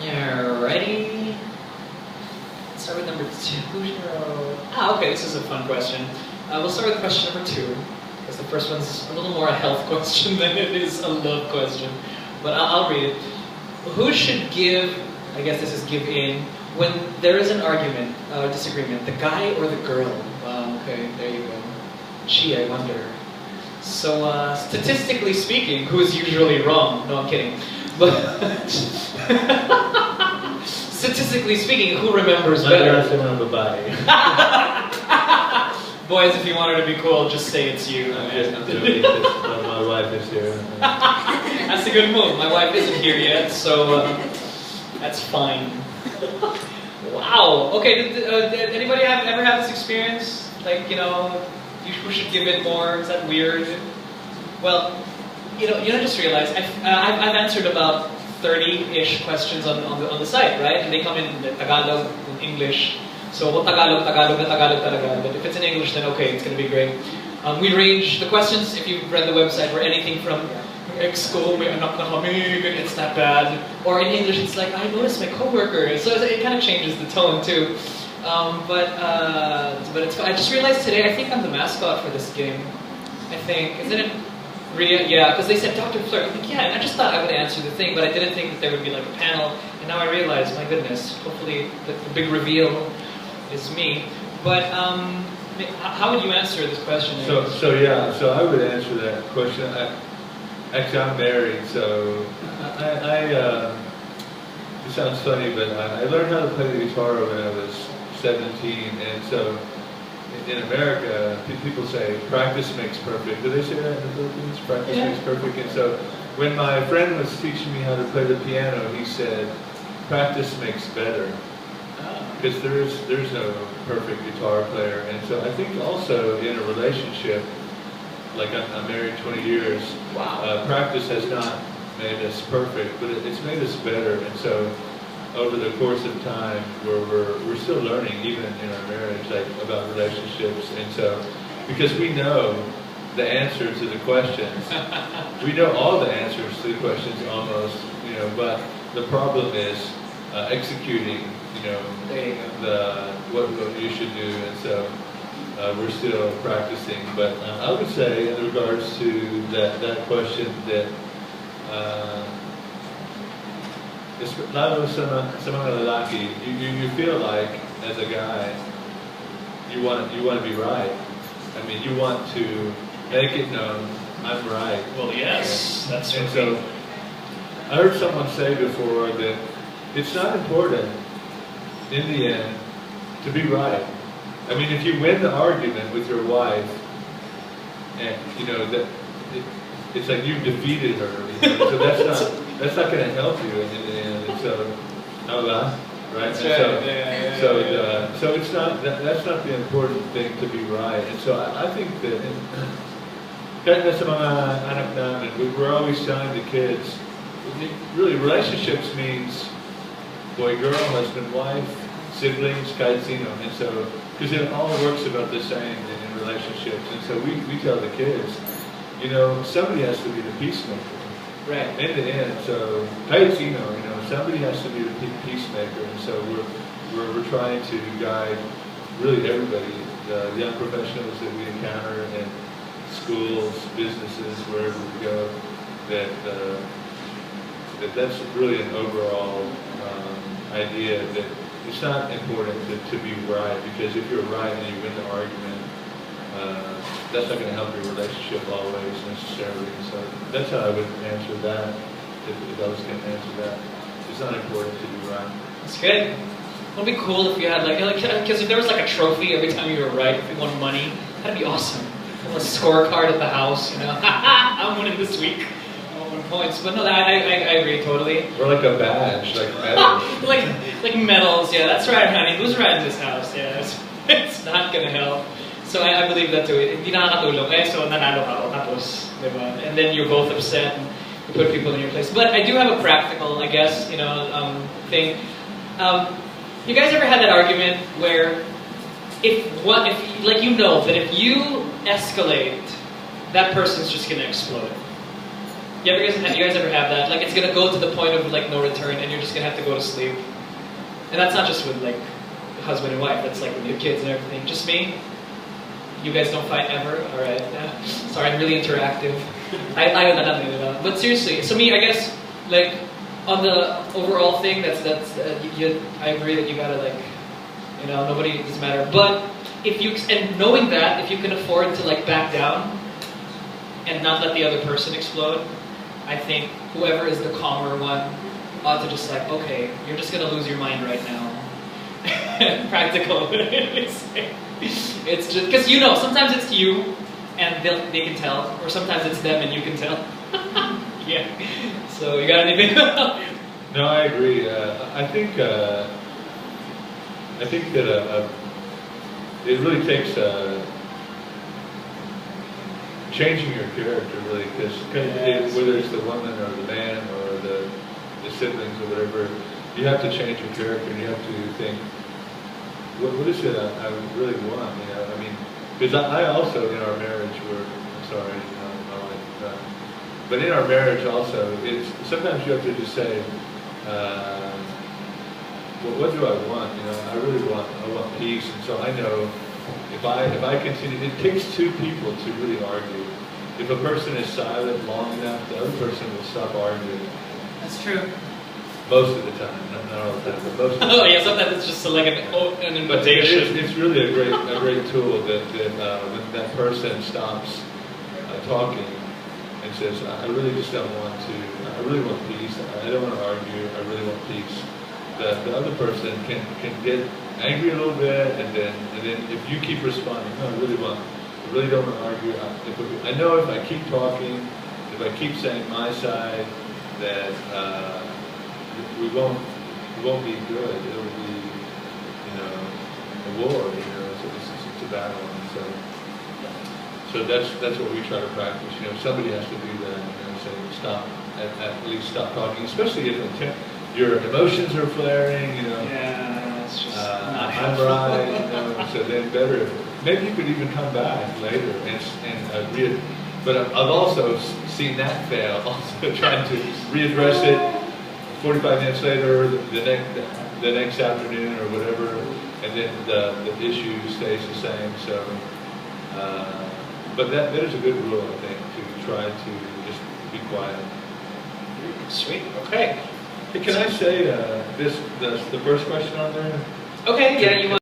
Yeah, ready? Let's start with number 2. Okay, this is a fun question. We'll start with question number 2, because the first one's a little more a health question than it is a love question. But I'll read it. Who should give, I guess this is give in, when there is an argument, disagreement, the guy or the girl? Okay, there you go. Gee, I wonder. So, statistically speaking, who's usually wrong? No, I'm kidding. But statistically speaking, who remembers better? Boys, if you wanted to be cool, just say it's you. My wife is here. That's a good move. My wife isn't here yet, so that's fine. Wow. Okay. Did anybody ever have this experience? Like, you know, who should give it more? Is that weird? Well, you know, I just realized I've answered about 30-ish questions on the site, right? And they come in Tagalog, in English. So Tagalog talaga. But if it's in English, then okay, it's going to be great. We range the questions. If you've read the website, were anything from ex-school, may anak na kami, it's that bad. Or in English, it's like, I noticed my coworker. So it kind of changes the tone too. But it's fun. I just realized today, I think I'm the mascot for this game. I think, isn't it? Rhea? Yeah, because they said Dr. Flirt. I think, yeah, and I just thought I would answer the thing, but I didn't think that there would be like a panel. And now I realize, my goodness, hopefully the big reveal is me. But how would you answer this question? So I would answer that question. Actually, I'm married, so it sounds funny, but I learned how to play the guitar when I was 17, and so in America, people say practice makes perfect. Do they say that in the Philippines? Practice makes perfect. And so when my friend was teaching me how to play the piano, he said, practice makes better. Because there's no perfect guitar player. And so I think also in a relationship, like I'm married 20 years, wow. Practice has not made us perfect, but it's made us better. And so over the course of time, we're still learning, even in our marriage, like about relationships. And so, because we know the answer to the questions, we know all the answers to the questions almost, you know, but the problem is executing, you know, what you should do. And so we're still practicing. But I would say, in regards to that question, that lalo sa mga lalaki, you feel like, as a guy, you want to be right. I mean, you want to make it known, I'm right. Well, yes, that's and so I heard someone say before that it's not important, in the end, to be right. I mean, if you win the argument with your wife, and you know that it's like you've defeated her, you know, so that's not going to help you in the end. And so, right? That's right. So it's not that's not the important thing, to be right. And so I think that kahit sa mga anak namin, we're always telling the kids, really, relationships means boy, girl, husband, wife, siblings, kahit sino. And so, because it all works about the same in relationships. And so we tell the kids, you know, somebody has to be the peacemaker. Right. In the end, so kahit sino, you know, somebody has to be the peacemaker. And so we're trying to guide really everybody, the young professionals that we encounter in schools, businesses, wherever we go, that's really an overall idea that it's not important to be right, because if you're right and you win the argument, that's not going to help your relationship always necessarily. So that's how I would answer that, if I was going to answer that. It's not important to be right. That's good. It would be cool if you had because if there was like a trophy every time you were right, if you won money, that'd be awesome. A scorecard at the house, you know. I'm winning this week. Points, but no, I agree totally. Or like a badge, like medals. like medals, yeah, that's right, honey. Who's right in this house? Yeah, it's not gonna help. So I believe that too. Hindi nakakatulong. So nanalo ka, tapos, diba? And then you're both upset and you put people in your place. But I do have a practical, I guess, you know, thing. You guys ever had that argument where if like you know that if you escalate, that person's just gonna explode? You guys ever have that? Like it's gonna go to the point of like no return, and you're just gonna have to go to sleep. And that's not just with like husband and wife. That's like with your kids and everything. Just me. You guys don't fight ever? Alright. Yeah. Sorry, I'm really interactive. But seriously, so me, I guess, like, on the overall thing, I agree that you gotta, like, nobody, doesn't matter. But, and knowing that, if you can afford to, like, back down and not let the other person explode, I think whoever is the calmer one ought to just, like, okay, you're just gonna lose your mind right now. Practical. It's just because sometimes it's you and they can tell, or sometimes it's them and you can tell. Yeah. So you got anything? No, I agree. I think that it really takes changing your character, really, because whether it's the woman or the man or the siblings or whatever, you have to change your character, and you have to think, what is it I really want? I mean, because I also, in our marriage, I'm sorry, my wife, but in our marriage also, it's sometimes you have to just say, what do I want? I really want peace, and so I know if I continue, it takes two people to really argue. If a person is silent long enough, the other person will stop arguing. That's true. Most of the time, not all the time, but most of the time. Oh yeah, sometimes it's just like an invitation. It's really a great tool that when that person stops talking and says, I really just don't want to, I really want peace, I don't want to argue, I really want peace. The other person can get angry a little bit, and then if you keep responding, no, I really don't want to argue. I know if I keep talking, if I keep saying my side, that we won't be good. It'll be, a war. It's a battle, and so that's what we try to practice. Somebody has to do that. Say stop, at least stop talking, especially if your emotions are flaring. Yeah, it's just not I'm right. So then better. Maybe you could even come back later and but I've also seen that fail. Also trying to readdress it 45 minutes later, the next afternoon or whatever, and then the issue stays the same. So, but that is a good rule, I think, to try to just be quiet. Sweet. Okay. Hey, can I say the first question on there? Okay. Yeah. You want.